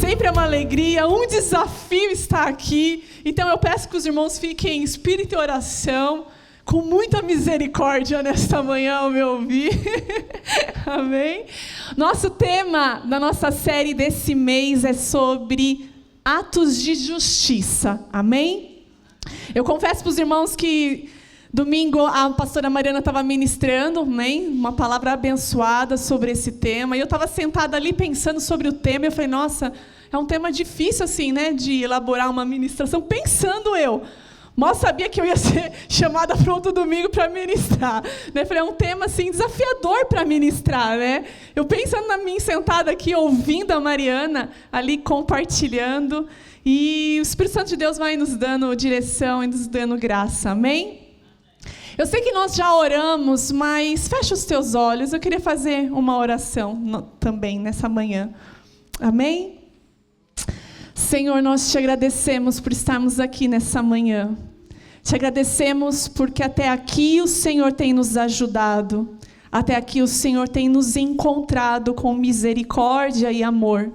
Sempre é uma alegria, um desafio estar aqui. Então eu peço que os irmãos fiquem em espírito e oração, com muita misericórdia nesta manhã ao me ouvir. Amém? Nosso tema da nossa série desse mês é sobre atos de justiça. Amém? Eu confesso para os irmãos que domingo a pastora Mariana estava ministrando, né, uma palavra abençoada sobre esse tema. E eu estava sentada ali pensando sobre o tema. E eu falei, nossa, é um tema difícil assim, né, de elaborar uma ministração. Pensando eu, mal sabia que eu ia ser chamada para outro domingo para ministrar. Né? Falei, é um tema assim, desafiador para ministrar. Né? Eu pensando na mim sentada aqui, ouvindo a Mariana, ali compartilhando. E o Espírito Santo de Deus vai nos dando direção e nos dando graça. Amém? Eu sei que nós já oramos, mas fecha os teus olhos. Eu queria fazer uma oração também nessa manhã. Amém? Senhor, nós te agradecemos por estarmos aqui nessa manhã. Te agradecemos porque até aqui o Senhor tem nos ajudado. Até aqui o Senhor tem nos encontrado com misericórdia e amor.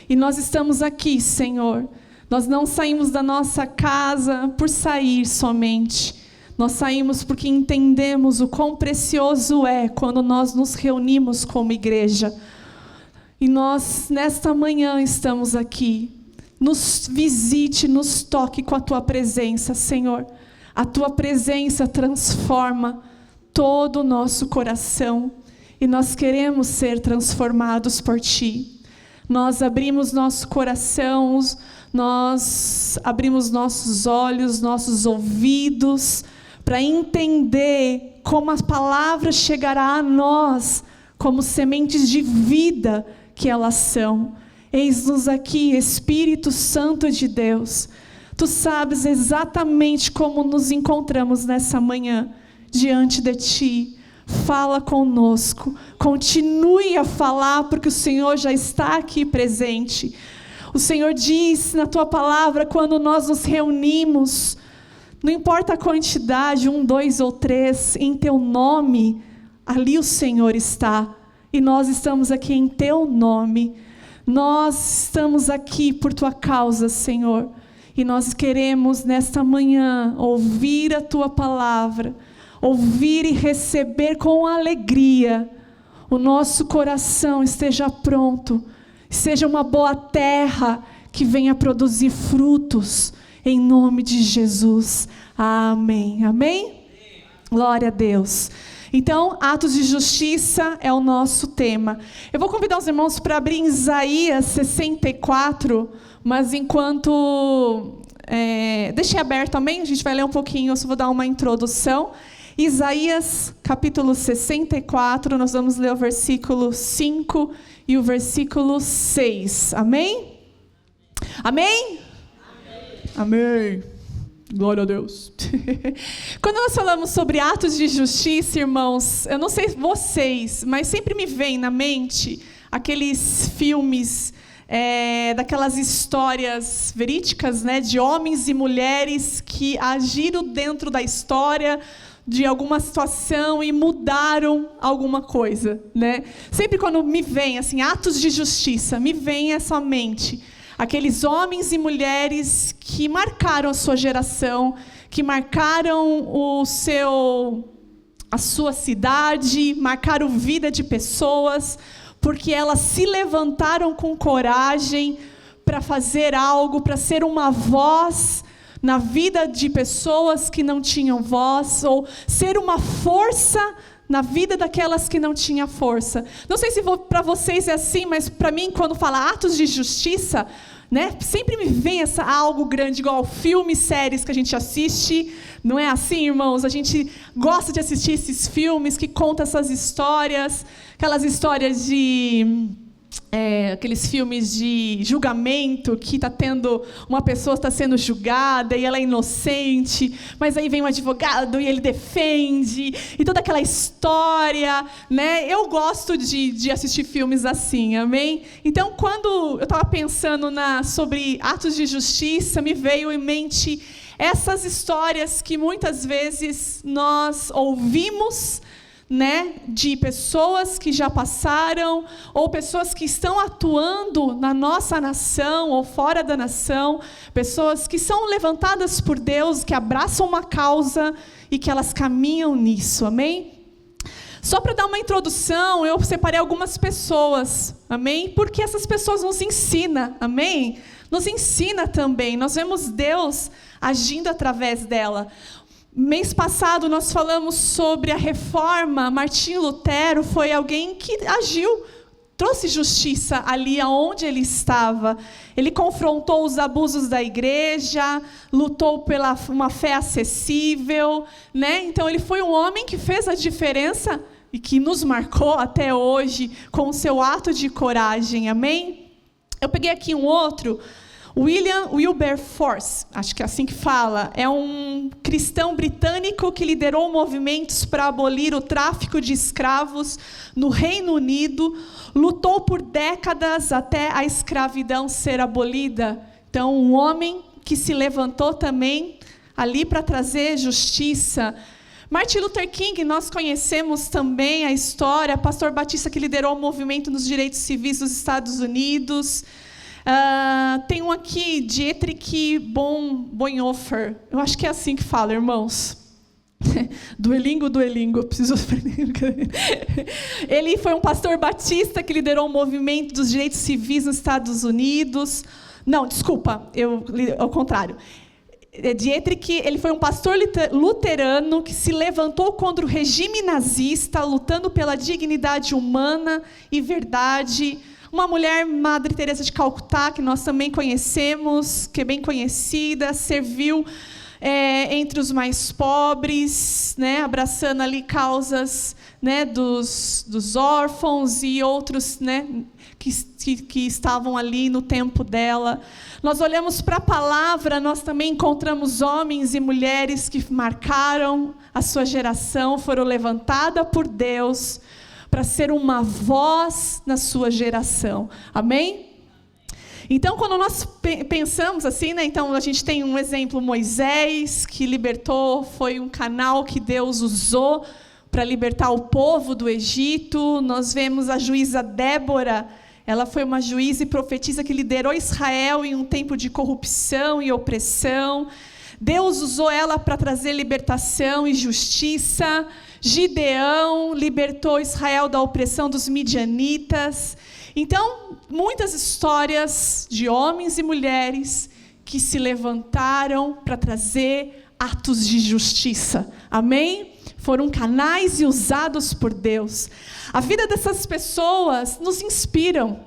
E nós estamos aqui, Senhor. Nós não saímos da nossa casa por sair somente. Nós saímos porque entendemos o quão precioso é quando nós nos reunimos como igreja. E nós, nesta manhã, estamos aqui. Nos visite, nos toque com a Tua presença, Senhor. A Tua presença transforma todo o nosso coração. E nós queremos ser transformados por Ti. Nós abrimos nosso coração, nós abrimos nossos olhos, nossos ouvidos, para entender como a palavra chegará a nós, como sementes de vida que elas são. Eis-nos aqui, Espírito Santo de Deus. Tu sabes exatamente como nos encontramos nessa manhã, diante de Ti. Fala conosco, continue a falar, porque o Senhor já está aqui presente. O Senhor diz na Tua palavra, quando nós nos reunimos, não importa a quantidade, 1, 2 ou 3, em Teu nome, ali o Senhor está. E nós estamos aqui em Teu nome. Nós estamos aqui por Tua causa, Senhor. E nós queremos, nesta manhã, ouvir a Tua palavra, ouvir e receber com alegria. O nosso coração esteja pronto, seja uma boa terra que venha produzir frutos, em nome de Jesus. Amém. Amém? Glória a Deus. Então, atos de justiça é o nosso tema. Eu vou convidar os irmãos para abrir em Isaías 64, mas enquanto... deixei aberto também, a gente vai ler um pouquinho, eu só vou dar uma introdução. Isaías, capítulo 64, nós vamos ler o versículo 5 e o versículo 6. Amém? Amém? Amém. Glória a Deus. Quando nós falamos sobre atos de justiça, irmãos, eu não sei vocês, mas sempre me vem na mente aqueles filmes, daquelas histórias verídicas, né, de homens e mulheres que agiram dentro da história, de alguma situação e mudaram alguma coisa, né? Sempre quando me vem assim, atos de justiça, me vem essa mente. Aqueles homens e mulheres que marcaram a sua geração, que marcaram a sua cidade, marcaram vida de pessoas, porque elas se levantaram com coragem para fazer algo, para ser uma voz na vida de pessoas que não tinham voz, ou ser uma força na vida daquelas que não tinham força. Não sei se para vocês é assim, mas para mim, quando fala atos de justiça, né, sempre me vem algo grande, igual filmes, séries que a gente assiste. Não é assim, irmãos? A gente gosta de assistir esses filmes que contam essas histórias, aquelas histórias de... aqueles filmes de julgamento, que está tendo uma pessoa está sendo julgada e ela é inocente, mas aí vem um advogado e ele defende, e toda aquela história, né? Eu gosto de assistir filmes assim, amém? Então, quando eu estava pensando sobre atos de justiça, me veio em mente essas histórias que muitas vezes nós ouvimos, né, de pessoas que já passaram, ou pessoas que estão atuando na nossa nação ou fora da nação, pessoas que são levantadas por Deus, que abraçam uma causa e que elas caminham nisso, amém? Só para dar uma introdução, eu separei algumas pessoas, amém? Porque essas pessoas nos ensinam, amém? Nos ensina também, nós vemos Deus agindo através dela. Mês passado nós falamos sobre a reforma. Martinho Lutero foi alguém que agiu, trouxe justiça ali aonde ele estava. Ele confrontou os abusos da igreja, lutou pela uma fé acessível, né? Então ele foi um homem que fez a diferença e que nos marcou até hoje com o seu ato de coragem, amém? Eu peguei aqui um outro. William Wilberforce, acho que é assim que fala, é um cristão britânico que liderou movimentos para abolir o tráfico de escravos no Reino Unido, lutou por décadas até a escravidão ser abolida. Então, um homem que se levantou também ali para trazer justiça. Martin Luther King, nós conhecemos também a história, pastor batista que liderou o movimento nos direitos civis dos Estados Unidos. Tem um aqui, Dietrich Bonhoeffer. Eu acho que é assim que fala, irmãos. Duelingo, preciso aprender. Ele foi um pastor batista que liderou o movimento dos direitos civis nos Estados Unidos. Não, desculpa, ao contrário. Dietrich, ele foi um pastor luterano que se levantou contra o regime nazista, lutando pela dignidade humana e verdade. Uma mulher, Madre Teresa de Calcutá, que nós também conhecemos, que é bem conhecida, serviu entre os mais pobres, né, abraçando ali causas, né, dos órfãos e outros, né, que estavam ali no tempo dela. Nós olhamos para a palavra, nós também encontramos homens e mulheres que marcaram a sua geração, foram levantadas por Deus para ser uma voz na sua geração. Amém? Então, quando nós pensamos assim, né, então a gente tem um exemplo, Moisés, que libertou, foi um canal que Deus usou para libertar o povo do Egito. Nós vemos a juíza Débora, ela foi uma juíza e profetisa que liderou Israel em um tempo de corrupção e opressão. Deus usou ela para trazer libertação e justiça. Gideão libertou Israel da opressão dos midianitas. Então, muitas histórias de homens e mulheres que se levantaram para trazer atos de justiça. Amém? Foram canais e usados por Deus. A vida dessas pessoas nos inspiram.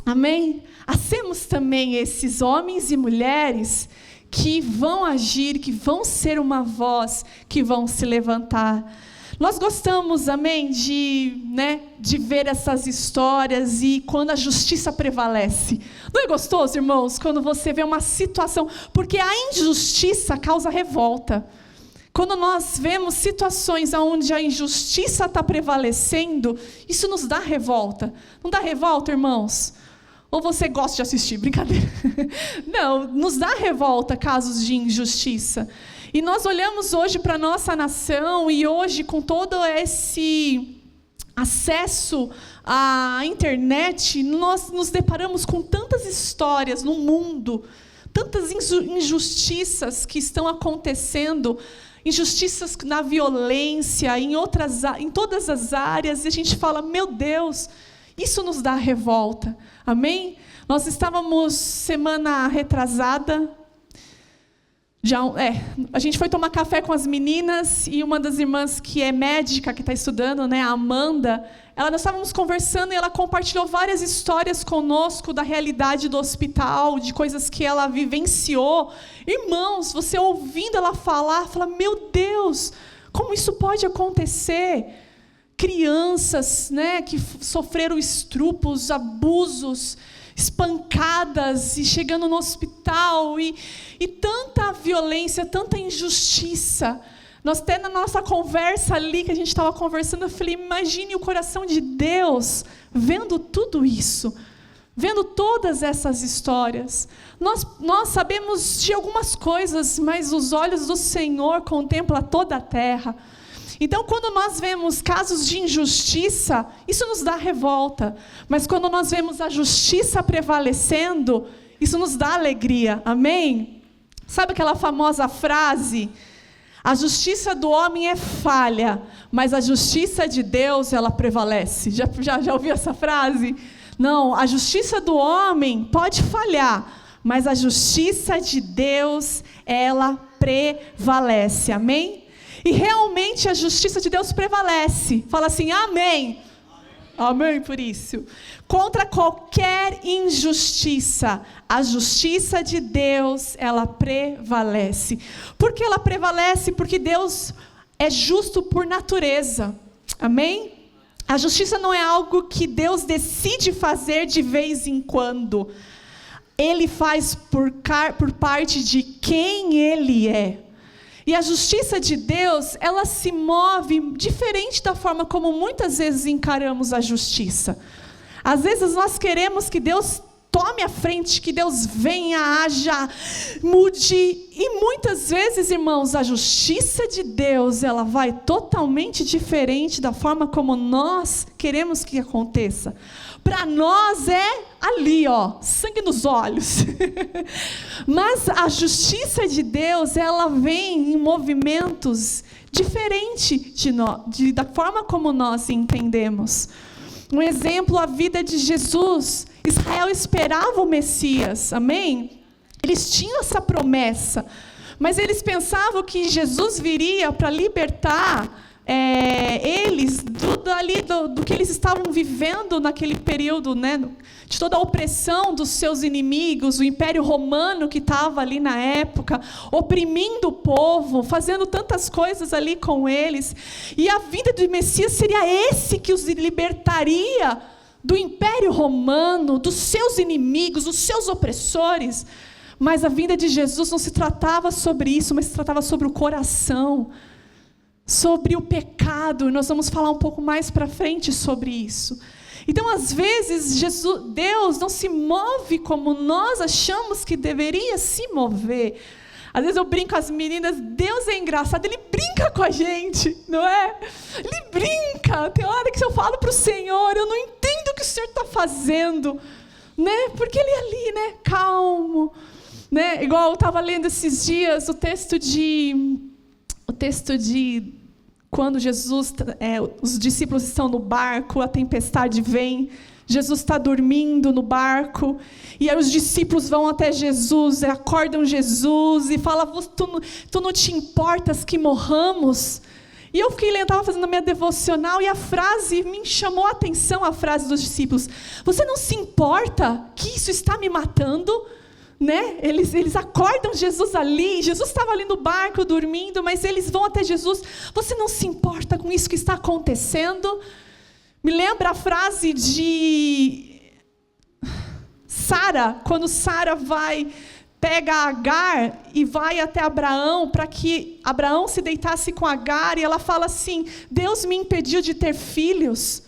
Amém? Hacemos também esses homens e mulheres que vão agir, que vão ser uma voz, que vão se levantar. Nós gostamos, amém, de ver essas histórias e quando a justiça prevalece. Não é gostoso, irmãos, quando você vê uma situação? Porque a injustiça causa revolta. Quando nós vemos situações onde a injustiça está prevalecendo, isso nos dá revolta. Não dá revolta, irmãos? Ou você gosta de assistir? Brincadeira. Não, nos dá revolta casos de injustiça. E nós olhamos hoje para a nossa nação e hoje com todo esse acesso à internet, nós nos deparamos com tantas histórias no mundo, tantas injustiças que estão acontecendo, injustiças na violência, em todas as áreas, e a gente fala, meu Deus, isso nos dá revolta, amém? Nós estávamos semana retrasada, a gente foi tomar café com as meninas e uma das irmãs que é médica, que está estudando, né, a Amanda, nós estávamos conversando e ela compartilhou várias histórias conosco da realidade do hospital, de coisas que ela vivenciou. Irmãos, você ouvindo ela falar, fala, meu Deus, como isso pode acontecer? Crianças, né, que sofreram estrupos, abusos, espancadas e chegando no hospital e tanta violência, tanta injustiça. Nós até na nossa conversa ali, que a gente estava conversando, eu falei, imagine o coração de Deus vendo tudo isso, vendo todas essas histórias. Nós sabemos de algumas coisas, mas os olhos do Senhor contemplam toda a terra. Então, quando nós vemos casos de injustiça, isso nos dá revolta. Mas quando nós vemos a justiça prevalecendo, isso nos dá alegria. Amém? Sabe aquela famosa frase? A justiça do homem é falha, mas a justiça de Deus, ela prevalece. Já ouviu essa frase? Não, a justiça do homem pode falhar, mas a justiça de Deus, ela prevalece. Amém? E realmente a justiça de Deus prevalece. Fala assim, amém. Amém por isso. Contra qualquer injustiça, a justiça de Deus, ela prevalece. Por que ela prevalece? Porque Deus é justo por natureza. Amém? A justiça não é algo que Deus decide fazer de vez em quando. Ele faz por parte de quem Ele é. E a justiça de Deus, ela se move diferente da forma como muitas vezes encaramos a justiça. Às vezes nós queremos que Deus tome a frente, que Deus venha, haja, mude. E muitas vezes, irmãos, a justiça de Deus, ela vai totalmente diferente da forma como nós queremos que aconteça. Para nós é ali, ó, sangue nos olhos. Mas a justiça de Deus, ela vem em movimentos diferentes da forma como nós entendemos. Um exemplo, a vida de Jesus. Israel esperava o Messias, amém? Eles tinham essa promessa, mas eles pensavam que Jesus viria para libertar eles do que eles estavam vivendo naquele período, né, de toda a opressão dos seus inimigos, o Império Romano que estava ali na época, oprimindo o povo, fazendo tantas coisas ali com eles. E a vinda do Messias seria esse que os libertaria do Império Romano, dos seus inimigos, dos seus opressores. Mas a vinda de Jesus não se tratava sobre isso, mas se tratava sobre o coração, sobre o pecado, e nós vamos falar um pouco mais para frente sobre isso. Então, às vezes, Deus não se move como nós achamos que deveria se mover. Às vezes eu brinco com as meninas, Deus é engraçado, Ele brinca com a gente, não é? Ele brinca. Tem hora que eu falo para o Senhor, eu não entendo o que o Senhor está fazendo, né? Porque Ele é ali, né? Calmo, né? Igual eu estava lendo esses dias o texto de quando Jesus, os discípulos estão no barco, a tempestade vem, Jesus está dormindo no barco, e aí os discípulos vão até Jesus, acordam Jesus, e falam, tu não te importas que morramos? E eu estava fazendo a minha devocional, e a frase me chamou a atenção, a frase dos discípulos, você não se importa que isso está me matando? Né? Eles acordam Jesus ali, Jesus estava ali no barco dormindo, mas eles vão até Jesus, você não se importa com isso que está acontecendo? Me lembra a frase de Sara, quando Sara pega Agar e vai até Abraão, para que Abraão se deitasse com Agar, e ela fala assim, Deus me impediu de ter filhos.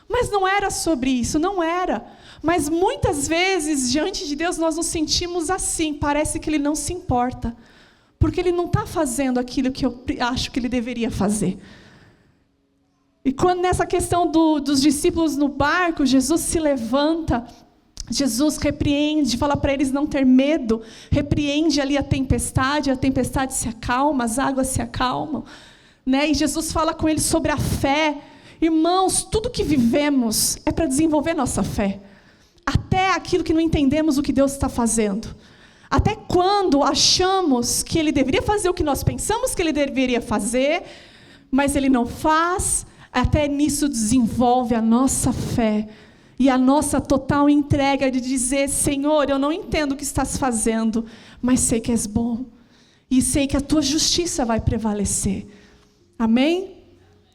Mas não era sobre isso, não era. Mas muitas vezes, diante de Deus, nós nos sentimos assim, parece que Ele não se importa, porque Ele não está fazendo aquilo que eu acho que Ele deveria fazer. E quando nessa questão dos discípulos no barco, Jesus se levanta, Jesus repreende, fala para eles não ter medo, repreende ali a tempestade se acalma, as águas se acalmam, né? E Jesus fala com eles sobre a fé. Irmãos, tudo que vivemos é para desenvolver nossa fé. Até aquilo que não entendemos o que Deus está fazendo. Até quando achamos que Ele deveria fazer o que nós pensamos que Ele deveria fazer, mas Ele não faz, até nisso desenvolve a nossa fé. E a nossa total entrega de dizer, Senhor, eu não entendo o que estás fazendo, mas sei que és bom. E sei que a Tua justiça vai prevalecer. Amém?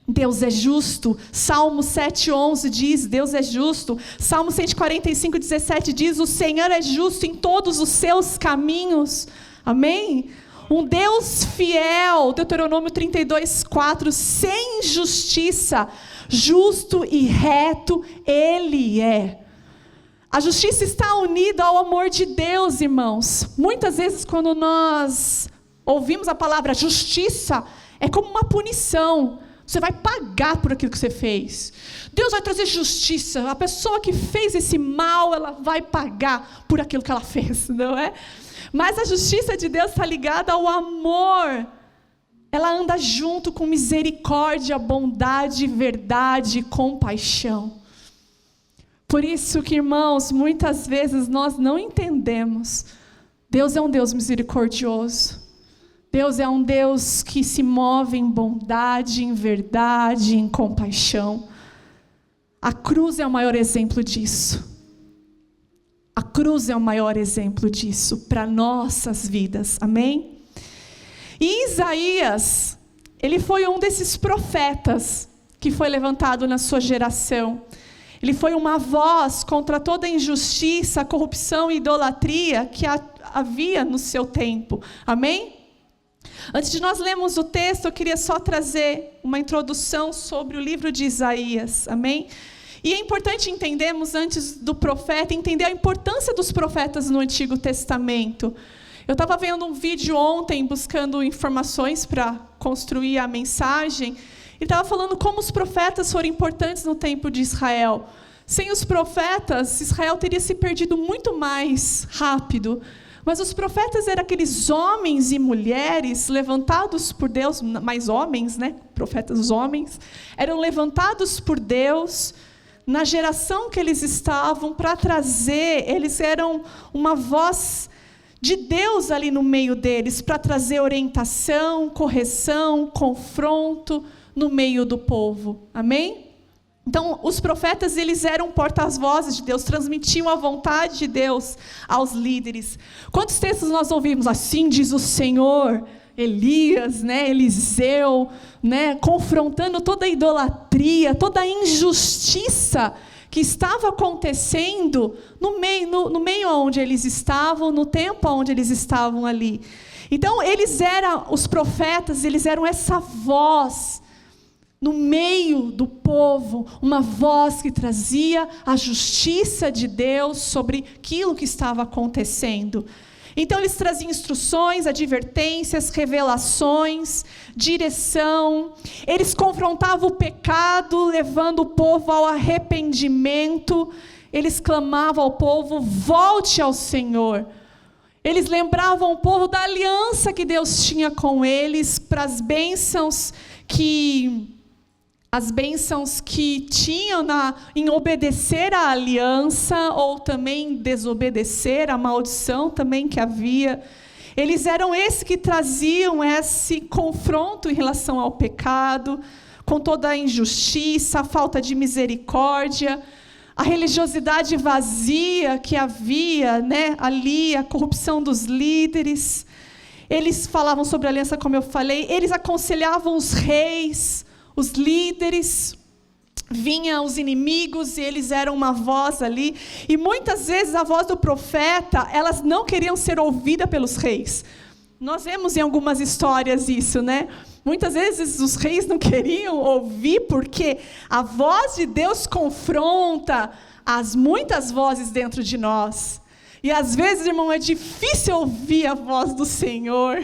Deus é justo. Salmo 7:11 diz, Deus é justo. Salmo 145:17 diz, o Senhor é justo em todos os seus caminhos. Amém? Um Deus fiel, Deuteronômio 32:4, sem injustiça, justo e reto Ele é. A justiça está unida ao amor de Deus, irmãos. Muitas vezes quando nós ouvimos a palavra justiça, é como uma punição. Você vai pagar por aquilo que você fez. Deus vai trazer justiça. A pessoa que fez esse mal, ela vai pagar por aquilo que ela fez, não é? Mas a justiça de Deus está ligada ao amor. Ela anda junto com misericórdia, bondade, verdade, compaixão. Por isso que, irmãos, muitas vezes nós não entendemos. Deus é um Deus misericordioso. Deus é um Deus que se move em bondade, em verdade, em compaixão. A cruz é o maior exemplo disso. A cruz é o maior exemplo disso para nossas vidas. Amém? E Isaías, ele foi um desses profetas que foi levantado na sua geração. Ele foi uma voz contra toda a injustiça, corrupção e idolatria que havia no seu tempo. Amém? Antes de nós lermos o texto, eu queria só trazer uma introdução sobre o livro de Isaías. Amém? E é importante entendermos, antes do profeta, entender a importância dos profetas no Antigo Testamento. Eu estava vendo um vídeo ontem, buscando informações para construir a mensagem. Ele estava falando como os profetas foram importantes no tempo de Israel. Sem os profetas, Israel teria se perdido muito mais rápido. Mas os profetas eram aqueles homens e mulheres levantados por Deus, mais homens, né? Profetas homens, eram levantados por Deus na geração que eles estavam para trazer, eles eram uma voz de Deus ali no meio deles, para trazer orientação, correção, confronto no meio do povo. Amém? Então, os profetas, eles eram porta-vozes de Deus, transmitiam a vontade de Deus aos líderes. Quantos textos nós ouvimos? Assim diz o Senhor, Elias, né, Eliseu, né, confrontando toda a idolatria, toda a injustiça que estava acontecendo no meio onde eles estavam, no tempo onde eles estavam ali. Então, os profetas, eles eram essa voz no meio do povo, uma voz que trazia a justiça de Deus sobre aquilo que estava acontecendo. Então eles traziam instruções, advertências, revelações, direção. Eles confrontavam o pecado, levando o povo ao arrependimento. Eles clamavam ao povo: volte ao Senhor. Eles lembravam o povo da aliança que Deus tinha com eles, para as bênçãos que tinham em obedecer à aliança, ou também desobedecer à maldição também que havia. Eles eram esses que traziam esse confronto em relação ao pecado, com toda a injustiça, a falta de misericórdia, a religiosidade vazia que havia, né, ali, a corrupção dos líderes. Eles falavam sobre a aliança, como eu falei. Eles aconselhavam os reis, os líderes. Vinham os inimigos e eles eram uma voz ali. E muitas vezes a voz do profeta, elas não queriam ser ouvidas pelos reis. Nós vemos em algumas histórias isso, né? Muitas vezes os reis não queriam ouvir, porque a voz de Deus confronta as muitas vozes dentro de nós. E às vezes, irmão, é difícil ouvir a voz do Senhor.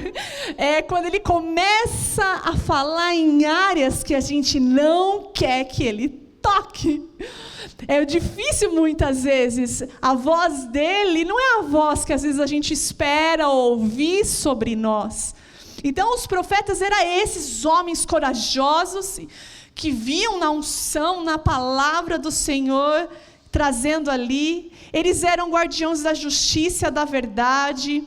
É quando Ele começa a falar em áreas que a gente não quer que Ele toque. É difícil muitas vezes. A voz dEle não é a voz que às vezes a gente espera ouvir sobre nós. Então os profetas eram esses homens corajosos que viam na unção, na palavra do Senhor, trazendo ali. Eles eram guardiões da justiça, da verdade.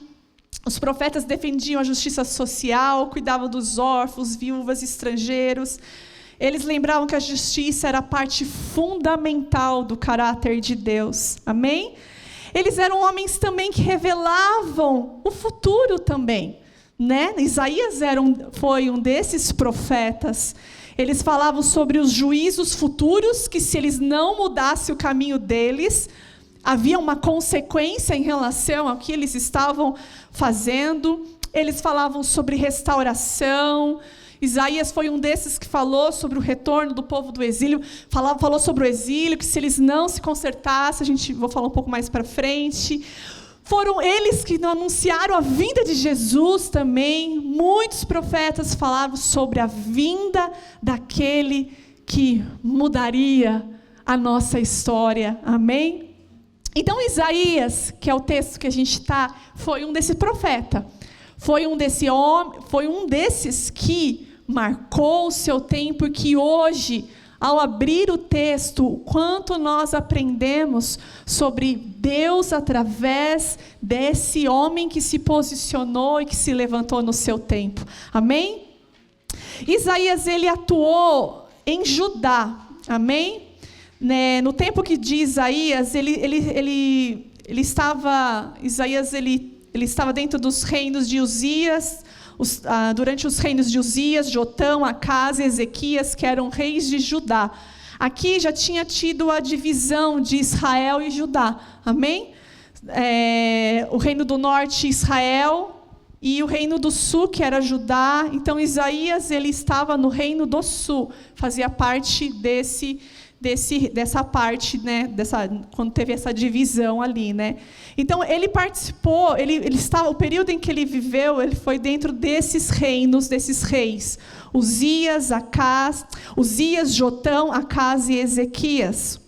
Os profetas defendiam a justiça social, cuidavam dos órfãos, viúvas, estrangeiros. Eles lembravam que a justiça era parte fundamental do caráter de Deus. Amém? Eles eram homens também que revelavam o futuro também, né? Isaías foi um desses profetas. Eles falavam sobre os juízos futuros, que se eles não mudassem o caminho deles, havia uma consequência em relação ao que eles estavam fazendo. Eles falavam sobre restauração. Isaías foi um desses que falou sobre o retorno do povo do exílio. Falou sobre o exílio, que se eles não se consertassem, vou falar um pouco mais para frente. Foram eles que anunciaram a vinda de Jesus também. Muitos profetas falavam sobre a vinda daquele que mudaria a nossa história. Amém? Então Isaías, que é o texto que a gente está, foi um desse profeta. Foi um desses que marcou o seu tempo, que hoje, ao abrir o texto, o quanto nós aprendemos sobre Deus através desse homem que se posicionou e que se levantou no seu tempo. Amém? Ele atuou em Judá. Amém? No tempo que de Isaías, ele estava dentro dos reinos de Uzias, durante os reinos de Uzias, Jotão, Acás e Ezequias, que eram reis de Judá. Aqui já tinha tido a divisão de Israel e Judá. Amém? O reino do norte, Israel, e o reino do sul, que era Judá. Então Isaías, ele estava no reino do sul, fazia parte dessa parte, né, quando teve essa divisão ali, né? Então ele participou, ele estava, o período em que ele viveu, ele foi dentro desses reinos, desses reis, Uzias, Jotão, Acás e Ezequias.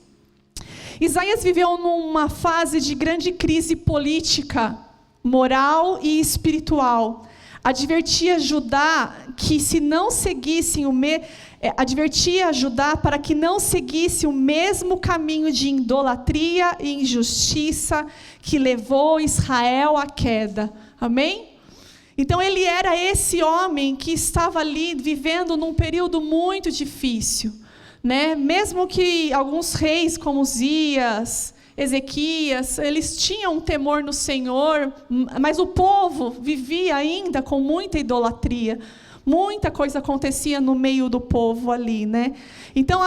Isaías viveu numa fase de grande crise política, moral e espiritual. Advertia Judá que se não seguissem advertia Judá para que não seguisse o mesmo caminho de idolatria e injustiça que levou Israel à queda. Amém? Então ele era esse homem que estava ali vivendo num período muito difícil, né? Mesmo que alguns reis como Uzias, Ezequias, eles tinham um temor no Senhor, mas o povo vivia ainda com muita idolatria. Muita coisa acontecia no meio do povo ali, né? Então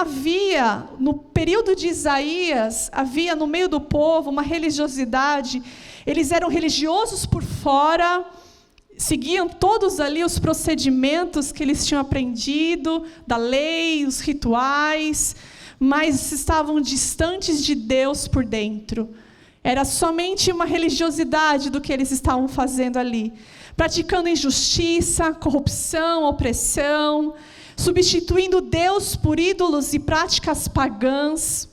no período de Isaías, havia no meio do povo uma religiosidade. Eles eram religiosos por fora, seguiam todos ali os procedimentos que eles tinham aprendido, da lei, os rituais, mas estavam distantes de Deus por dentro. Era somente uma religiosidade do que eles estavam fazendo ali. Praticando injustiça, corrupção, opressão, substituindo Deus por ídolos e práticas pagãs,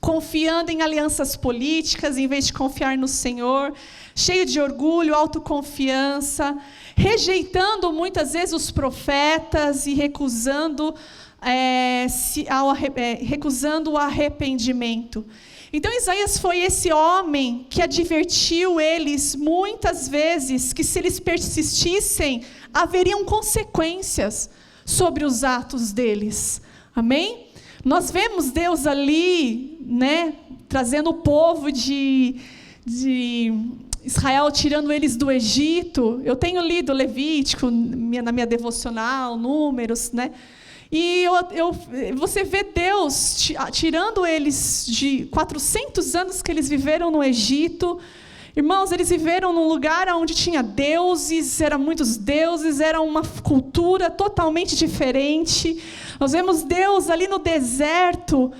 confiando em alianças políticas em vez de confiar no Senhor, cheio de orgulho, autoconfiança, rejeitando muitas vezes os profetas e recusando o arrependimento. Então Isaías foi esse homem que advertiu eles muitas vezes que se eles persistissem, haveriam consequências sobre os atos deles. Amém? Nós vemos Deus ali, né, trazendo o povo de Israel, tirando eles do Egito. Eu tenho lido Levítico na minha devocional, Números, né? E você vê Deus tirando eles de 400 anos que eles viveram no Egito. Irmãos, eles viveram num lugar onde tinha deuses, eram muitos deuses, era uma cultura totalmente diferente. Nós vemos Deus ali no deserto,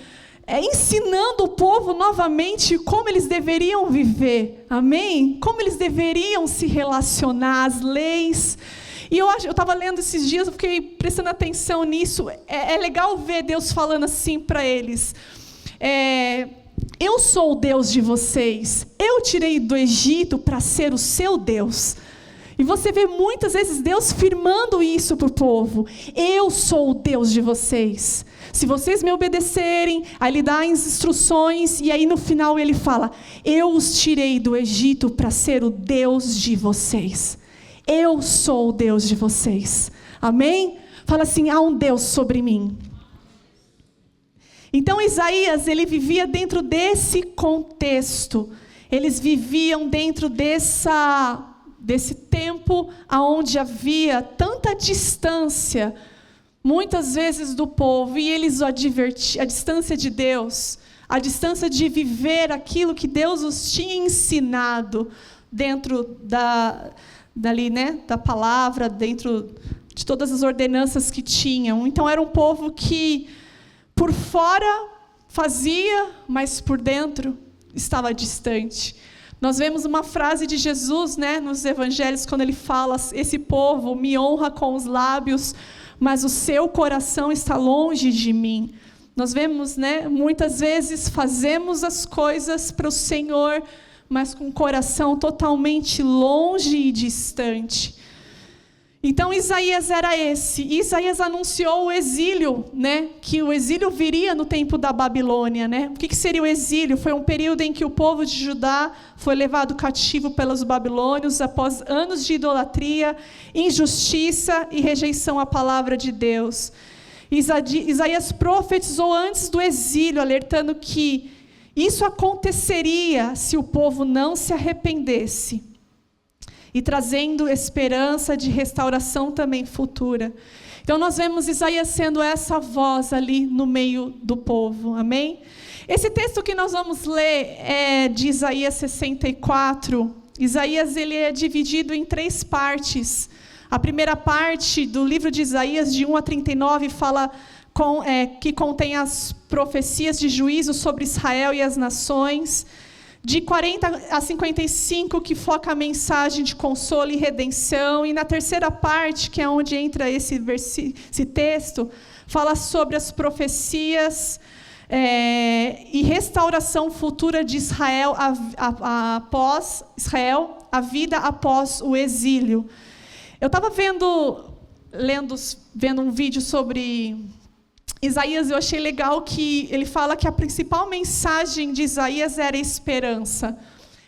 ensinando o povo novamente como eles deveriam viver. Amém? Como eles deveriam se relacionar, as leis. E eu estava lendo esses dias, eu fiquei prestando atenção nisso. É legal ver Deus falando assim para eles. Eu sou o Deus de vocês. Eu tirei do Egito para ser o seu Deus. E você vê muitas vezes Deus firmando isso para o povo. Eu sou o Deus de vocês. Se vocês me obedecerem, aí Ele dá as instruções, e aí no final Ele fala, eu os tirei do Egito para ser o Deus de vocês. Eu sou o Deus de vocês. Amém? Fala assim, há um Deus sobre mim. Então Isaías, ele vivia dentro desse contexto. Eles viviam dentro desse tempo onde havia tanta distância, muitas vezes do povo, e eles advertiam, a distância de Deus, a distância de viver aquilo que Deus os tinha ensinado dentro dali, né, da palavra, dentro de todas as ordenanças que tinham. Então era um povo que por fora fazia, mas por dentro estava distante. Nós vemos uma frase de Jesus, né, nos evangelhos, quando ele fala: esse povo me honra com os lábios, mas o seu coração está longe de mim. Nós vemos, né, muitas vezes fazemos as coisas para o Senhor, mas com o coração totalmente longe e distante. Então Isaías era esse. Isaías anunciou o exílio, né? Que o exílio viria no tempo da Babilônia, né? O que seria o exílio? Foi um período em que o povo de Judá foi levado cativo pelos babilônios após anos de idolatria, injustiça e rejeição à palavra de Deus. Isaías profetizou antes do exílio, alertando que isso aconteceria se o povo não se arrependesse, e trazendo esperança de restauração também futura. Então nós vemos Isaías sendo essa voz ali no meio do povo, amém? Esse texto que nós vamos ler é de Isaías 64. Isaías, ele é dividido em 3 partes. A primeira parte do livro de Isaías, de 1 a 39, fala que contém as profecias de juízo sobre Israel e as nações. De 40 a 55, que foca a mensagem de consolo e redenção. E na terceira parte, que é onde entra esse texto, fala sobre as profecias e restauração futura de Israel após Israel, a vida após o exílio. Eu estava vendo um vídeo sobre Isaías, eu achei legal que ele fala que a principal mensagem de Isaías era a esperança.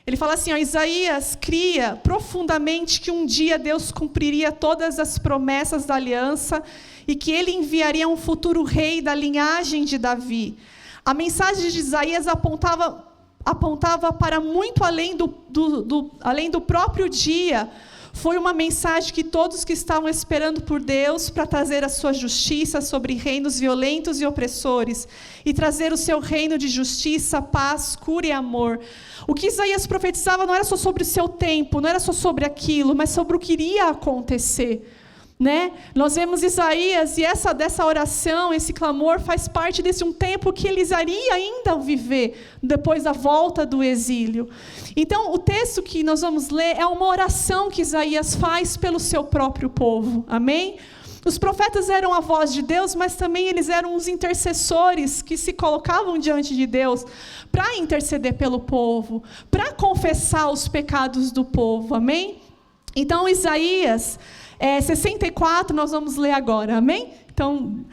Ele fala assim, Isaías cria profundamente que um dia Deus cumpriria todas as promessas da aliança e que ele enviaria um futuro rei da linhagem de Davi. A mensagem de Isaías apontava para muito além do próprio dia. Foi uma mensagem que todos que estavam esperando por Deus para trazer a sua justiça sobre reinos violentos e opressores e trazer o seu reino de justiça, paz, cura e amor. O que Isaías profetizava não era só sobre o seu tempo, não era só sobre aquilo, mas sobre o que iria acontecer, né? Nós vemos Isaías e dessa oração, esse clamor faz parte desse um tempo que eles iriam ainda viver depois da volta do exílio. Então, o texto que nós vamos ler é uma oração que Isaías faz pelo seu próprio povo, amém? Os profetas eram a voz de Deus, mas também eles eram os intercessores que se colocavam diante de Deus para interceder pelo povo, para confessar os pecados do povo, amém? Então, Isaías 64, nós vamos ler agora, amém? Então,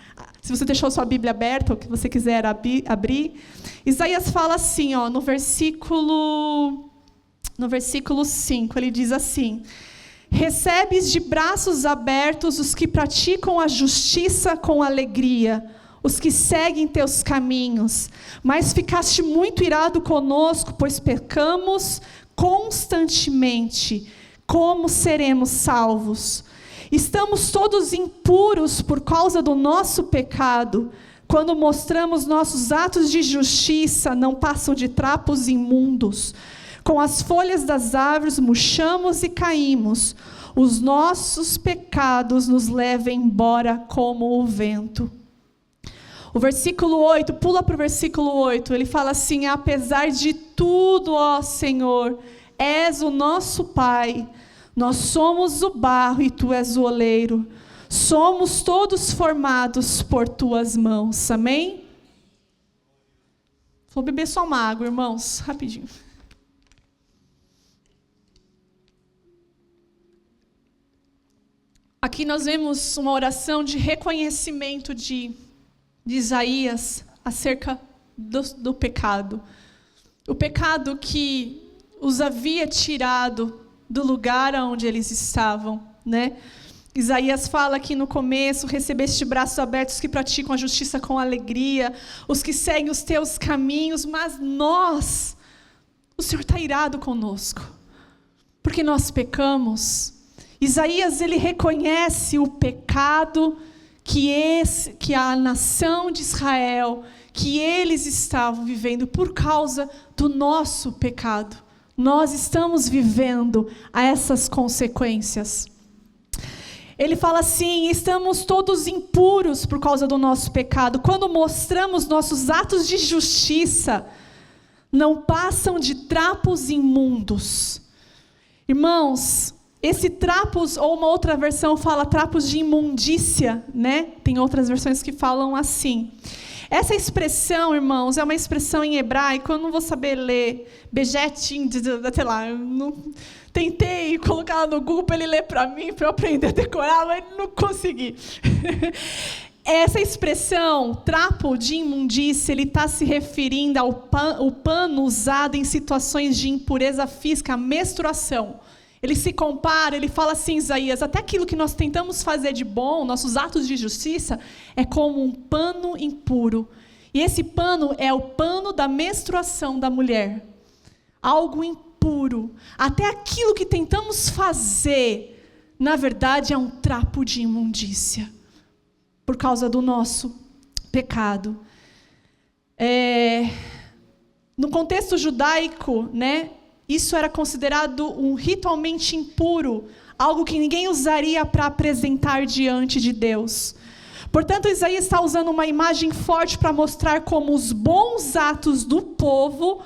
se você deixou sua Bíblia aberta, ou que você quiser abrir, Isaías fala assim, no versículo 5, ele diz assim: recebes de braços abertos os que praticam a justiça com alegria, os que seguem teus caminhos, mas ficaste muito irado conosco, pois pecamos constantemente. Como seremos salvos? Estamos todos impuros por causa do nosso pecado. Quando mostramos nossos atos de justiça, não passam de trapos imundos. Com as folhas das árvores murchamos e caímos. Os nossos pecados nos levam embora como o vento. O versículo 8, pula para o versículo 8, ele fala assim: apesar de tudo, ó Senhor, és o nosso Pai. Nós somos o barro e tu és o oleiro. Somos todos formados por tuas mãos. Amém? Vou beber só uma água, irmãos, rapidinho. Aqui nós vemos uma oração de reconhecimento de Isaías acerca do pecado. O pecado que os havia tirado do lugar onde eles estavam, né? Isaías fala aqui no começo: recebeste braços abertos que praticam a justiça com alegria, os que seguem os teus caminhos, mas o Senhor está irado conosco, porque nós pecamos. Isaías, ele reconhece o pecado que a nação de Israel, que eles estavam vivendo por causa do nosso pecado. Nós estamos vivendo essas consequências. Ele fala assim: estamos todos impuros por causa do nosso pecado. Quando mostramos nossos atos de justiça, não passam de trapos imundos. Irmãos, esse trapos, ou uma outra versão fala trapos de imundícia, né? Tem outras versões que falam assim. Essa expressão, irmãos, é uma expressão em hebraico, eu não vou saber ler, bejetim, sei lá, eu não, tentei colocar no Google para ele ler para mim, para eu aprender a decorar, mas não consegui. Essa expressão, trapo de imundícia, ele está se referindo ao pano usado em situações de impureza física, a menstruação. Ele se compara, ele fala assim, Isaías, até aquilo que nós tentamos fazer de bom, nossos atos de justiça, é como um pano impuro. E esse pano é o pano da menstruação da mulher. Algo impuro. Até aquilo que tentamos fazer, na verdade, é um trapo de imundícia. Por causa do nosso pecado. No contexto judaico, né, isso era considerado um ritualmente impuro, algo que ninguém usaria para apresentar diante de Deus. Portanto, Isaías está usando uma imagem forte para mostrar como os bons atos do povo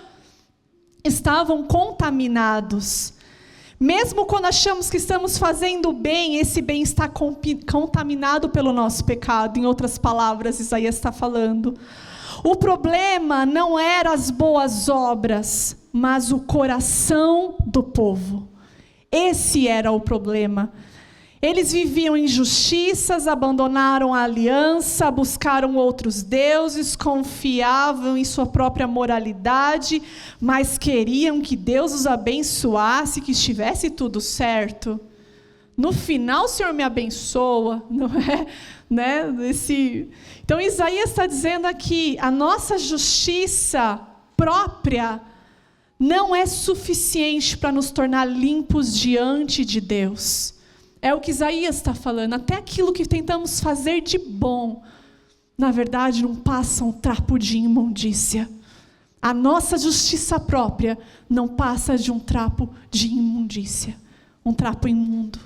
estavam contaminados. Mesmo quando achamos que estamos fazendo bem, esse bem está contaminado pelo nosso pecado. Em outras palavras, Isaías está falando. O problema não eram as boas obras, mas o coração do povo. Esse era o problema. Eles viviam injustiças, abandonaram a aliança, buscaram outros deuses, confiavam em sua própria moralidade, mas queriam que Deus os abençoasse, que estivesse tudo certo. No final, o Senhor me abençoa, não é? Né? Então, Isaías está dizendo aqui, a nossa justiça própria não é suficiente para nos tornar limpos diante de Deus. É o que Isaías está falando. Até aquilo que tentamos fazer de bom, na verdade, não passa um trapo de imundícia. A nossa justiça própria não passa de um trapo de imundícia. Um trapo imundo.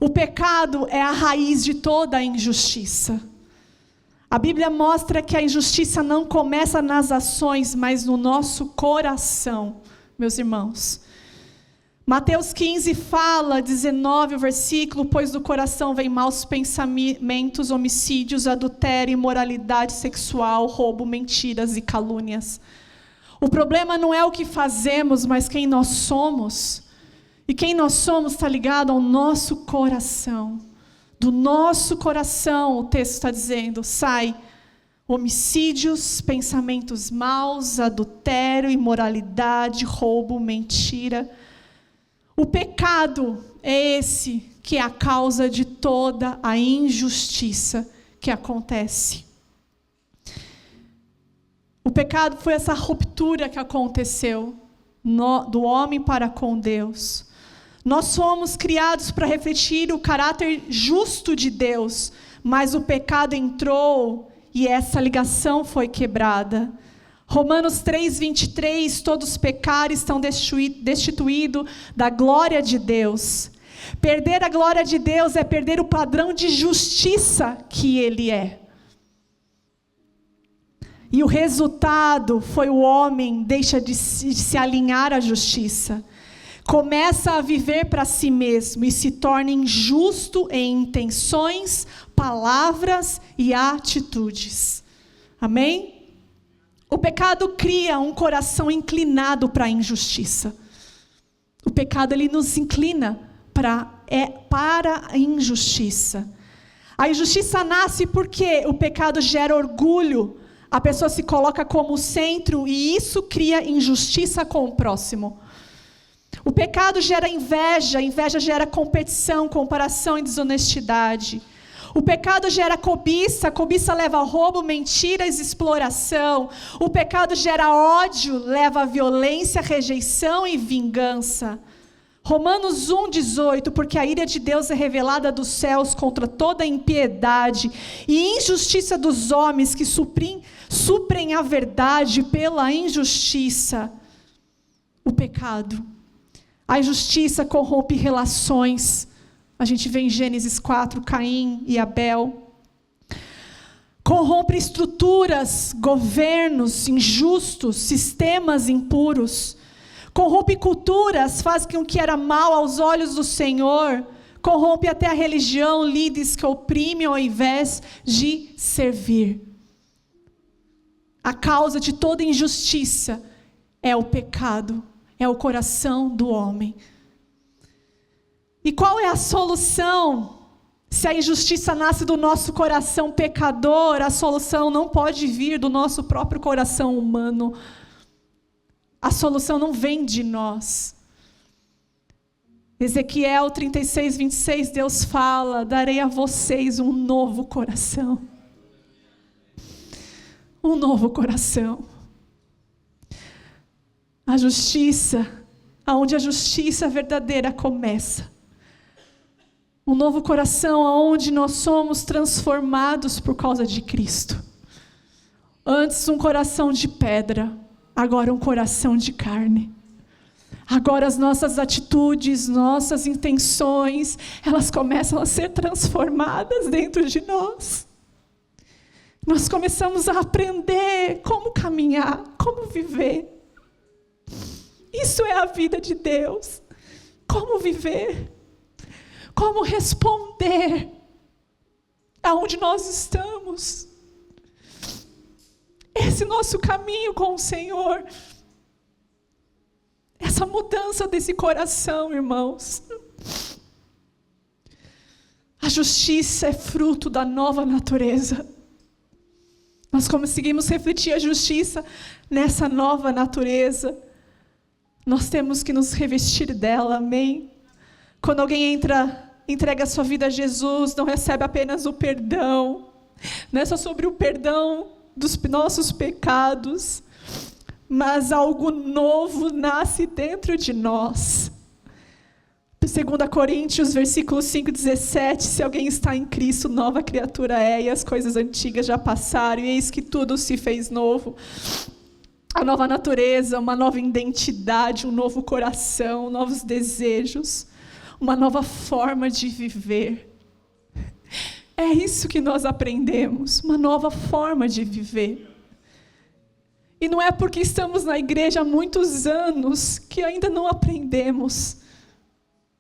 O pecado é a raiz de toda a injustiça. A Bíblia mostra que a injustiça não começa nas ações, mas no nosso coração, meus irmãos. Mateus 15 fala, 19, o versículo, pois do coração vem maus pensamentos, homicídios, adultério, imoralidade sexual, roubo, mentiras e calúnias. O problema não é o que fazemos, mas quem nós somos. E quem nós somos está ligado ao nosso coração. Do nosso coração, o texto está dizendo, sai homicídios, pensamentos maus, adultério, imoralidade, roubo, mentira. O pecado é esse que é a causa de toda a injustiça que acontece. O pecado foi essa ruptura que aconteceu do homem para com Deus. Nós fomos criados para refletir o caráter justo de Deus, mas o pecado entrou e essa ligação foi quebrada. Romanos 3:23, todos pecaram e estão destituídos da glória de Deus. Perder a glória de Deus é perder o padrão de justiça que Ele é. E o resultado foi o homem deixa de se alinhar à justiça. Começa a viver para si mesmo e se torna injusto em intenções, palavras e atitudes. Amém? O pecado cria um coração inclinado para a injustiça. O pecado ele nos inclina para a injustiça. A injustiça nasce porque o pecado gera orgulho. A pessoa se coloca como centro e isso cria injustiça com o próximo. O pecado gera inveja, inveja gera competição, comparação e desonestidade. O pecado gera cobiça, cobiça leva a roubo, mentiras, exploração. O pecado gera ódio, leva a violência, rejeição e vingança. Romanos 1:18, porque a ira de Deus é revelada dos céus contra toda impiedade e injustiça dos homens que suprem a verdade pela injustiça. O pecado. A injustiça corrompe relações. A gente vê em Gênesis 4, Caim e Abel. Corrompe estruturas, governos injustos, sistemas impuros. Corrompe culturas, faz com que era mal aos olhos do Senhor. Corrompe até a religião, líderes que oprimem ao invés de servir. A causa de toda injustiça é o pecado, é o coração do homem. E qual é a solução? Se a injustiça nasce do nosso coração pecador, a solução não pode vir do nosso próprio coração humano. A solução não vem de nós. Ezequiel 36, 26, Deus fala: darei a vocês um novo coração. Um novo coração. A justiça, aonde a justiça verdadeira começa. Um novo coração onde nós somos transformados por causa de Cristo. Antes um coração de pedra, agora um coração de carne. Agora as nossas atitudes, nossas intenções, elas começam a ser transformadas dentro de nós. Nós começamos a aprender como caminhar, como viver. Isso é a vida de Deus. Como viver. Como responder aonde nós estamos. Esse nosso caminho com o Senhor. Essa mudança desse coração, irmãos. A justiça é fruto da nova natureza. Nós conseguimos refletir a justiça nessa nova natureza. Nós temos que nos revestir dela, amém? Quando alguém entrega a sua vida a Jesus, não recebe apenas o perdão. Não é só sobre o perdão dos nossos pecados, mas algo novo nasce dentro de nós. 2 Coríntios, versículo 5:17, se alguém está em Cristo, nova criatura é, e as coisas antigas já passaram, e eis que tudo se fez novo. A nova natureza, uma nova identidade, um novo coração, novos desejos, uma nova forma de viver. É isso que nós aprendemos, uma nova forma de viver. E não é porque estamos na igreja há muitos anos que ainda não aprendemos,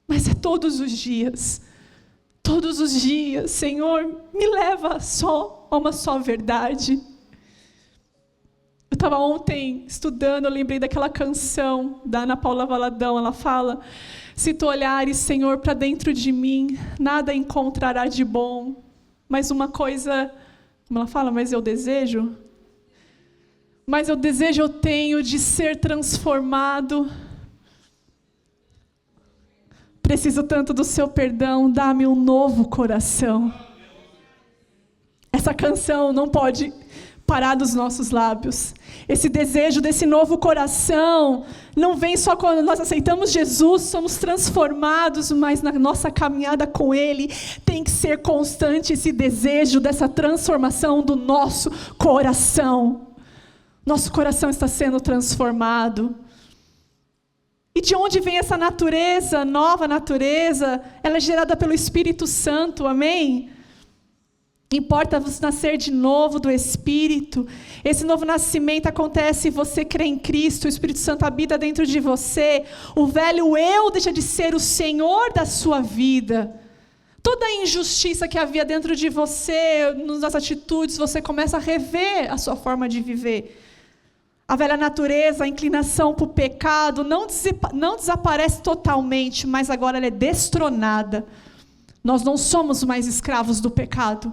mas é todos os dias. Todos os dias, Senhor, me leva a uma só verdade. Eu estava ontem estudando, eu lembrei daquela canção da Ana Paula Valadão. Ela fala: se tu olhares, Senhor, para dentro de mim, nada encontrará de bom. Mas uma coisa, como ela fala, mas eu desejo eu tenho de ser transformado. Preciso tanto do seu perdão, dá-me um novo coração. Essa canção não pode parar dos nossos lábios. Esse desejo desse novo coração não vem só quando nós aceitamos Jesus, somos transformados, mas na nossa caminhada com Ele tem que ser constante esse desejo dessa transformação do nosso coração. Nosso coração está sendo transformado. E de onde vem essa natureza, nova natureza? Ela é gerada pelo Espírito Santo, amém? Importa-vos nascer de novo do Espírito. Esse novo nascimento acontece se você crê em Cristo, o Espírito Santo habita dentro de você. O velho eu deixa de ser o Senhor da sua vida. Toda a injustiça que havia dentro de você, nas atitudes, você começa a rever a sua forma de viver. A velha natureza, a inclinação para o pecado, não desaparece totalmente, mas agora ela é destronada. Nós não somos mais escravos do pecado.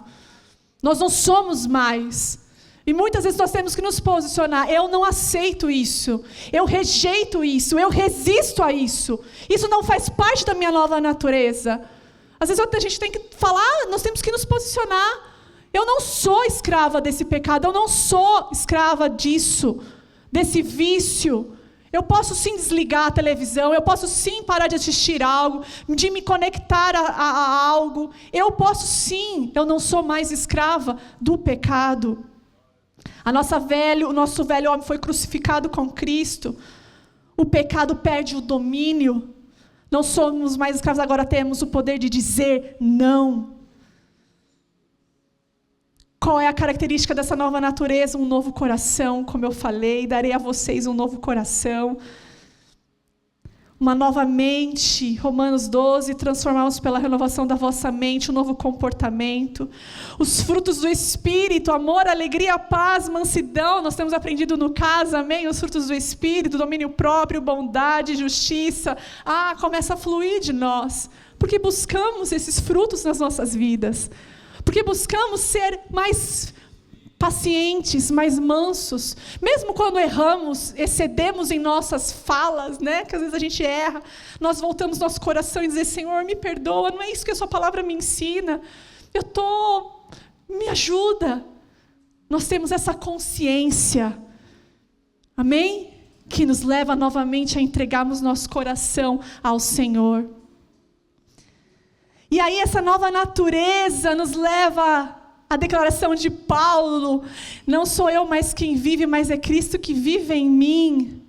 Nós não somos mais. E muitas vezes nós temos que nos posicionar. Eu não aceito isso. Eu rejeito isso. Eu resisto a isso. Isso não faz parte da minha nova natureza. Às vezes a gente tem que falar, nós temos que nos posicionar. Eu não sou escrava desse pecado. Eu não sou escrava disso, desse vício. Eu posso sim desligar a televisão, eu posso sim parar de assistir algo, de me conectar a algo. Eu posso sim, eu não sou mais escrava do pecado. O nosso velho homem foi crucificado com Cristo. O pecado perde o domínio. Não somos mais escravos, agora temos o poder de dizer não. Qual é a característica dessa nova natureza? Um novo coração, como eu falei, darei a vocês um novo coração. Uma nova mente, Romanos 12, transformá-los pela renovação da vossa mente, um novo comportamento. Os frutos do Espírito, amor, alegria, paz, mansidão, nós temos aprendido no caso, amém? Os frutos do Espírito, domínio próprio, bondade, justiça. Começa a fluir de nós, porque buscamos esses frutos nas nossas vidas. Porque buscamos ser mais pacientes, mais mansos, mesmo quando erramos, excedemos em nossas falas, né? Que às vezes a gente erra, nós voltamos nosso coração e dizer, Senhor, me perdoa, não é isso que a sua palavra me ensina, me ajuda. Nós temos essa consciência, amém? Que nos leva novamente a entregarmos nosso coração ao Senhor. E aí essa nova natureza nos leva a declaração de Paulo, não sou eu mais quem vive, mas é Cristo que vive em mim.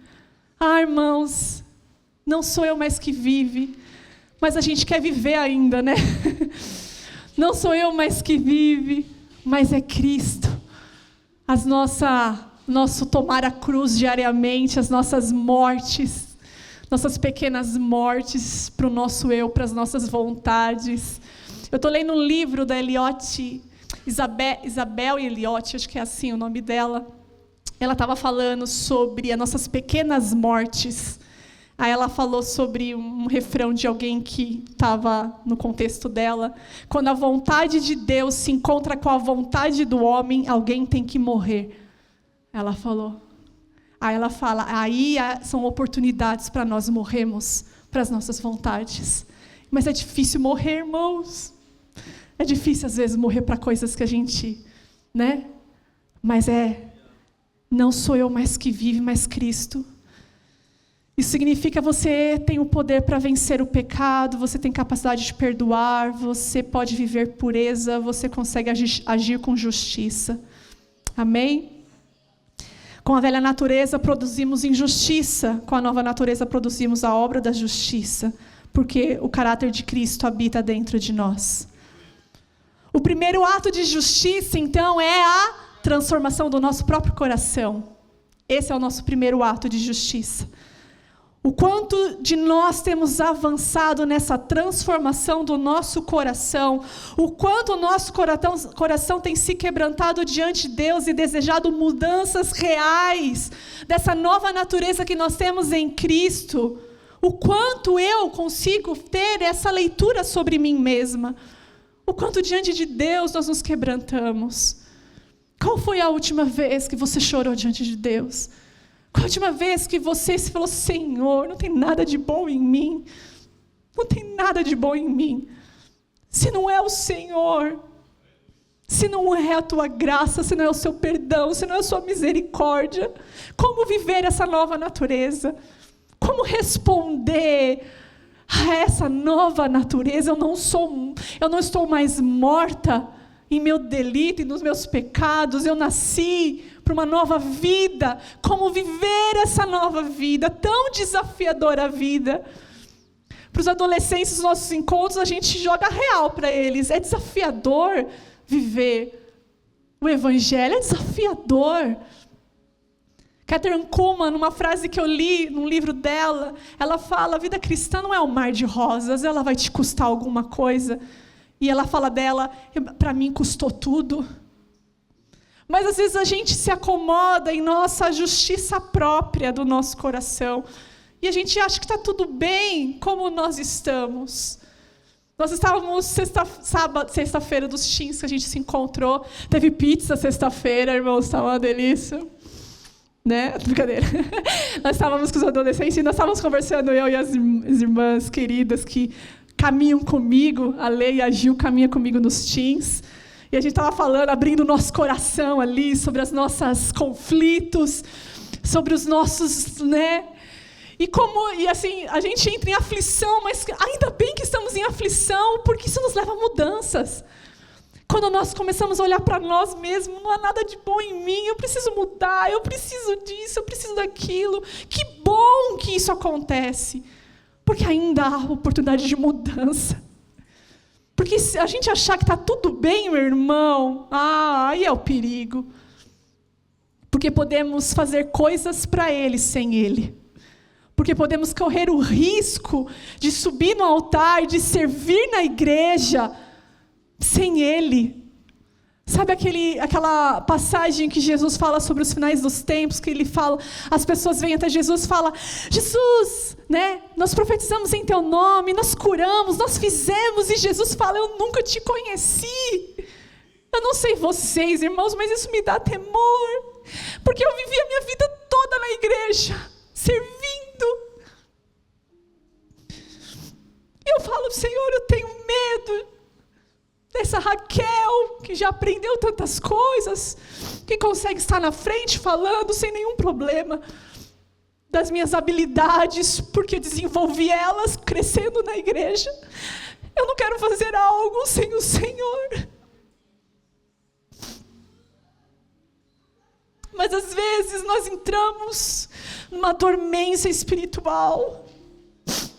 Irmãos, não sou eu mais que vive, mas a gente quer viver ainda, né? Não sou eu mais que vive, mas é Cristo. Nosso tomar a cruz diariamente, as nossas mortes, nossas pequenas mortes para o nosso eu, para as nossas vontades. Eu estou lendo um livro da Isabel Elliot, acho que é assim o nome dela. Ela estava falando sobre as nossas pequenas mortes. Aí ela falou sobre um refrão de alguém que estava no contexto dela. Quando a vontade de Deus se encontra com a vontade do homem, alguém tem que morrer. Ela falou. Aí ela fala, aí são oportunidades para nós morrermos para as nossas vontades. Mas é difícil morrer, irmãos. É difícil, às vezes, morrer para coisas que a gente, né? Mas não sou eu mais que vive, mas Cristo. Isso significa você tem o poder para vencer o pecado, você tem capacidade de perdoar, você pode viver pureza, você consegue agir com justiça. Amém? Com a velha natureza produzimos injustiça, com a nova natureza produzimos a obra da justiça, porque o caráter de Cristo habita dentro de nós. O primeiro ato de justiça, então, é a transformação do nosso próprio coração. Esse é o nosso primeiro ato de justiça. O quanto de nós temos avançado nessa transformação do nosso coração, o quanto o nosso coração tem se quebrantado diante de Deus e desejado mudanças reais, dessa nova natureza que nós temos em Cristo, o quanto eu consigo ter essa leitura sobre mim mesma, o quanto diante de Deus nós nos quebrantamos. Qual foi a última vez que você chorou diante de Deus? Qual a última vez que você se falou, Senhor, não tem nada de bom em mim? Não tem nada de bom em mim. Se não é o Senhor, se não é a tua graça, se não é o seu perdão, se não é a sua misericórdia, como viver essa nova natureza? Como responder a essa nova natureza? Eu não estou mais morta em meu delito e nos meus pecados. Eu nasci para uma nova vida. Como viver essa nova vida, tão desafiadora a vida? Para os adolescentes, nos nossos encontros, a gente joga real para eles. É desafiador viver o Evangelho, é desafiador. Catherine Kuhlman, numa frase que eu li num livro dela, ela fala, a vida cristã não é um mar de rosas, ela vai te custar alguma coisa. E ela fala dela, para mim custou tudo. Mas às vezes a gente se acomoda em nossa justiça própria do nosso coração. E a gente acha que está tudo bem como nós estamos. Nós estávamos sexta-feira dos teens que a gente se encontrou. Teve pizza sexta-feira, irmãos, estava uma delícia. Né? Brincadeira. Nós estávamos com os adolescentes e nós estávamos conversando, eu e as irmãs queridas que caminham comigo, a Lei e a Gil caminham comigo nos teens. E a gente estava falando, abrindo o nosso coração ali, sobre os nossos conflitos, sobre os nossos, né? E assim, a gente entra em aflição, mas ainda bem que estamos em aflição, porque isso nos leva a mudanças. Quando nós começamos a olhar para nós mesmos, não há nada de bom em mim, eu preciso mudar, eu preciso disso, eu preciso daquilo. Que bom que isso acontece, porque ainda há oportunidade de mudança. Porque se a gente achar que está tudo bem, meu irmão, aí é o perigo. Porque podemos fazer coisas para Ele sem Ele. Porque podemos correr o risco de subir no altar, de servir na igreja sem Ele. Sabe aquela passagem que Jesus fala sobre os finais dos tempos, que Ele fala, as pessoas vêm até Jesus e falam, Jesus, né, nós profetizamos em Teu nome, nós curamos, nós fizemos, e Jesus fala, eu nunca te conheci. Eu não sei vocês, irmãos, mas isso me dá temor, porque eu vivi a minha vida toda na igreja, servindo. E eu falo, Senhor, eu tenho medo dessa Raquel, que já aprendeu tantas coisas, que consegue estar na frente falando sem nenhum problema, das minhas habilidades, porque desenvolvi elas crescendo na igreja. Eu não quero fazer algo sem o Senhor. Mas às vezes nós entramos numa dormência espiritual.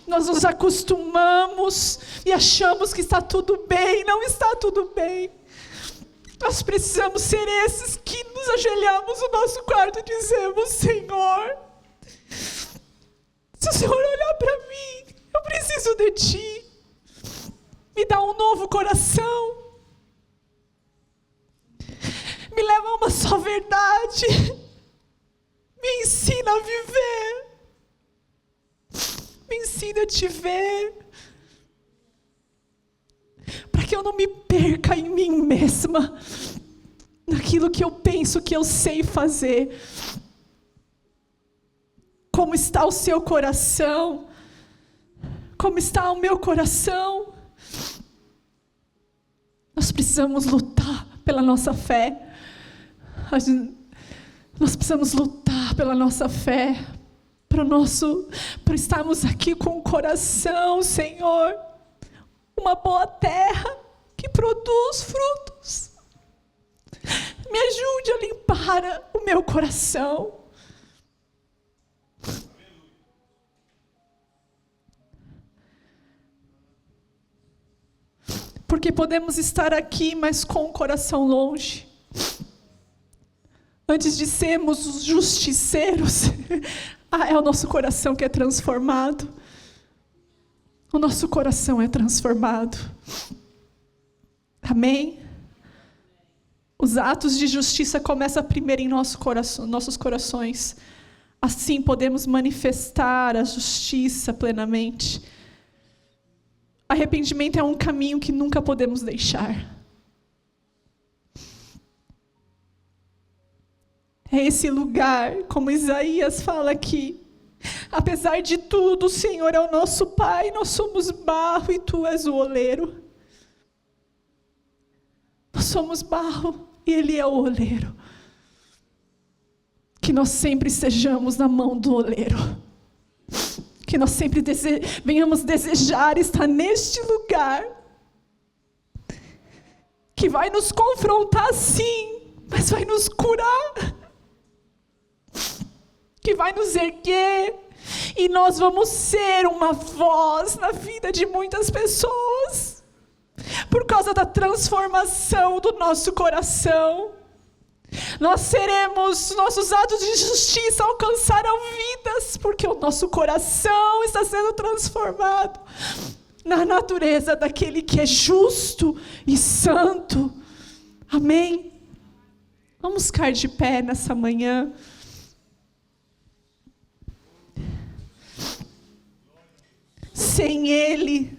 Nós nos acostumamos e achamos que está tudo bem. Não está tudo bem. Nós precisamos ser esses que nos ajoelhamos no nosso quarto e dizemos, Senhor, se o Senhor olhar para mim, eu preciso de Ti. Me dá um novo coração. Me leva a uma só verdade. Me ensina a viver. Me ensina a Te ver. Para que eu não me perca em mim mesma. Naquilo que eu penso que eu sei fazer. Como está o seu coração? Como está o meu coração? Nós precisamos lutar pela nossa fé. Nós precisamos lutar pela nossa fé, para estarmos aqui com o coração, Senhor, uma boa terra que produz frutos. Me ajude a limpar o meu coração. Porque podemos estar aqui, mas com o coração longe. Antes de sermos os justiceiros, é o nosso coração que é transformado. O nosso coração é transformado. Amém? Os atos de justiça começam primeiro em nossos corações. Assim podemos manifestar a justiça plenamente. Arrependimento é um caminho que nunca podemos deixar. É esse lugar, como Isaías fala aqui. Apesar de tudo, o Senhor é o nosso Pai, nós somos barro e Tu és o oleiro. Nós somos barro e Ele é o oleiro. Que nós sempre estejamos na mão do oleiro. Que nós sempre venhamos desejar estar neste lugar. Que vai nos confrontar sim, mas vai nos curar. Que vai nos erguer, e nós vamos ser uma voz na vida de muitas pessoas, por causa da transformação do nosso coração. Nossos atos de justiça alcançarão vidas, porque o nosso coração está sendo transformado na natureza daquele que é justo e santo. Amém? Vamos ficar de pé nessa manhã. Sem Ele,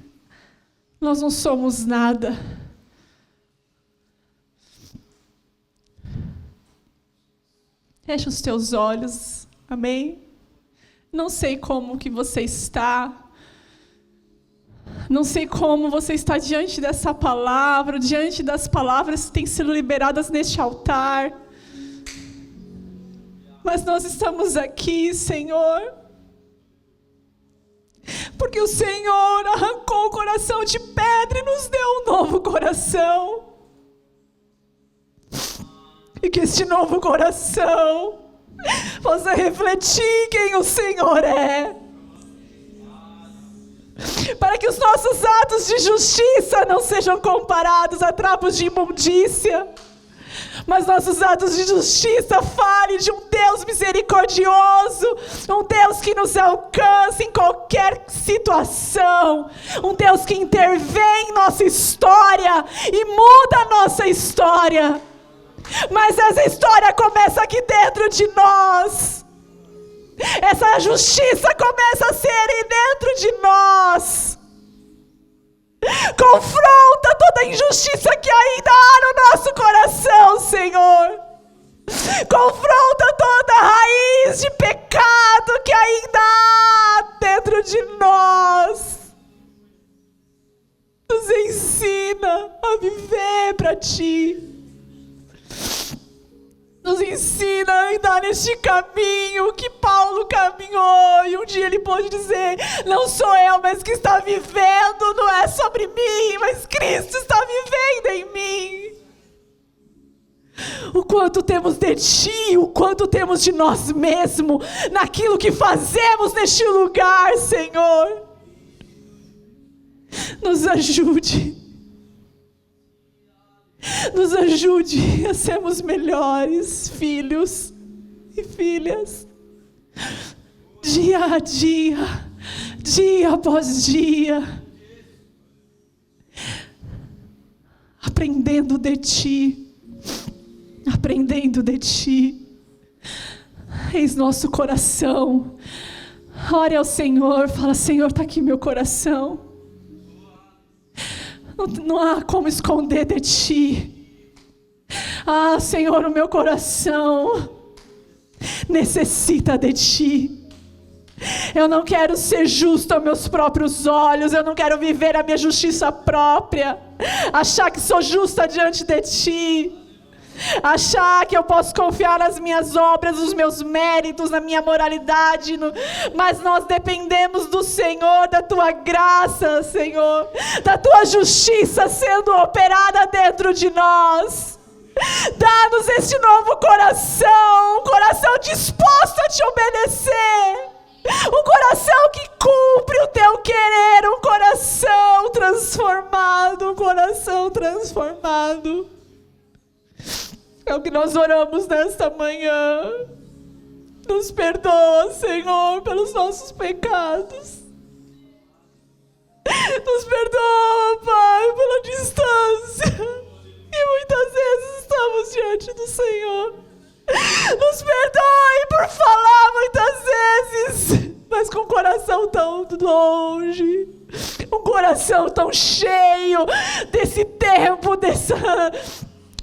nós não somos nada. Fecha os teus olhos, amém? Não sei como que você está. Não sei como você está diante dessa palavra, diante das palavras que têm sido liberadas neste altar. Mas nós estamos aqui, Senhor, porque o Senhor arrancou o coração de pedra e nos deu um novo coração. E que este novo coração possa refletir quem o Senhor é. para que os nossos atos de justiça não sejam comparados a trapos de imundícia, mas nossos atos de justiça falem de um Deus misericordioso, um Deus que nos alcança em qualquer situação, um Deus que intervém em nossa história e muda a nossa história. Mas essa história começa aqui dentro de nós. Essa justiça começa a ser dentro de nós. Confronta toda a injustiça que ainda há no nosso coração, Senhor. Confronta toda a raiz de pecado que ainda há dentro de nós. Nos ensina a viver para Ti. Nos ensina a andar neste caminho que Paulo caminhou. E um dia ele pôde dizer: não sou eu, mas que está vivendo, não é sobre mim, mas Cristo está vivendo em mim. O quanto temos de Ti, o quanto temos de nós mesmos, naquilo que fazemos neste lugar, Senhor. Nos ajude. Nos ajude a sermos melhores filhos e filhas, dia a dia, dia após dia, aprendendo de Ti, aprendendo de Ti. Eis nosso coração. Ore ao Senhor, fala: Senhor, está aqui meu coração. Não há como esconder de Ti. Ah, Senhor, o meu coração necessita de Ti. Eu não quero ser justo aos meus próprios olhos. Eu não quero viver a minha justiça própria, achar que sou justa diante de Ti, achar que eu posso confiar nas minhas obras, nos meus méritos, na minha moralidade, mas nós dependemos do Senhor, da Tua graça, Senhor, da Tua justiça sendo operada dentro de nós. Dá-nos este novo coração, um coração disposto a Te obedecer, um coração que cumpre o Teu querer, um coração transformado, um coração transformado. É o que nós oramos nesta manhã. Nos perdoa, Senhor, pelos nossos pecados. Nos perdoa, Pai, pela distância e muitas vezes estamos diante do Senhor. Nos perdoe por falar muitas vezes, mas com o coração tão longe, um coração tão cheio desse tempo,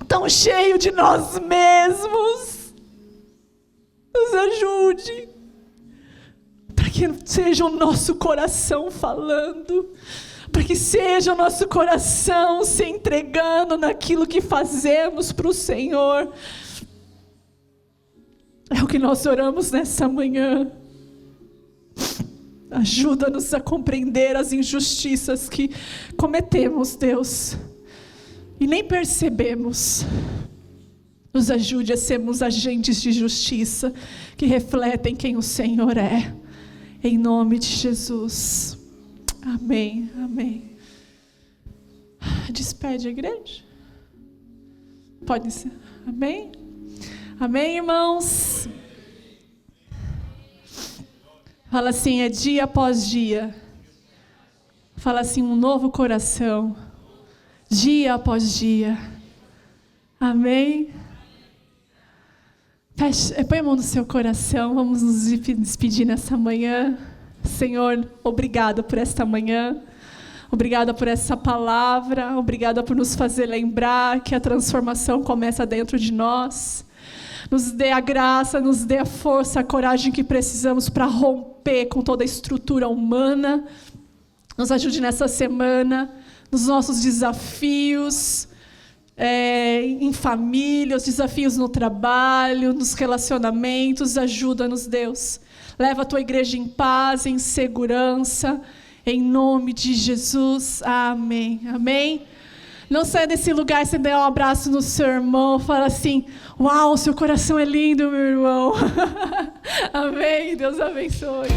tão cheio de nós mesmos. Nos ajude, para que seja o nosso coração falando, para que seja o nosso coração se entregando naquilo que fazemos para o Senhor. É o que nós oramos nessa manhã. Ajuda-nos a compreender as injustiças que cometemos, Deus, e nem percebemos. Nos ajude a sermos agentes de justiça que refletem quem o Senhor é. Em nome de Jesus. Amém, amém. Despede a igreja. Pode ser. Amém? Amém, irmãos? Fala assim, é dia após dia. Fala assim, um novo coração. Dia após dia. Amém? Põe a mão no seu coração. Vamos nos despedir nessa manhã. Senhor, obrigado por esta manhã. Obrigada por essa palavra. Obrigada por nos fazer lembrar que a transformação começa dentro de nós. Nos dê a graça, nos dê a força, a coragem que precisamos para romper com toda a estrutura humana. Nos ajude nessa semana, nos nossos desafios, em família, os desafios no trabalho, nos relacionamentos. Ajuda-nos, Deus. Leva a tua igreja em paz, em segurança, em nome de Jesus. Amém. Amém. Não saia desse lugar sem dar um abraço no seu irmão. Fala assim, uau, seu coração é lindo, meu irmão. Amém. Deus abençoe.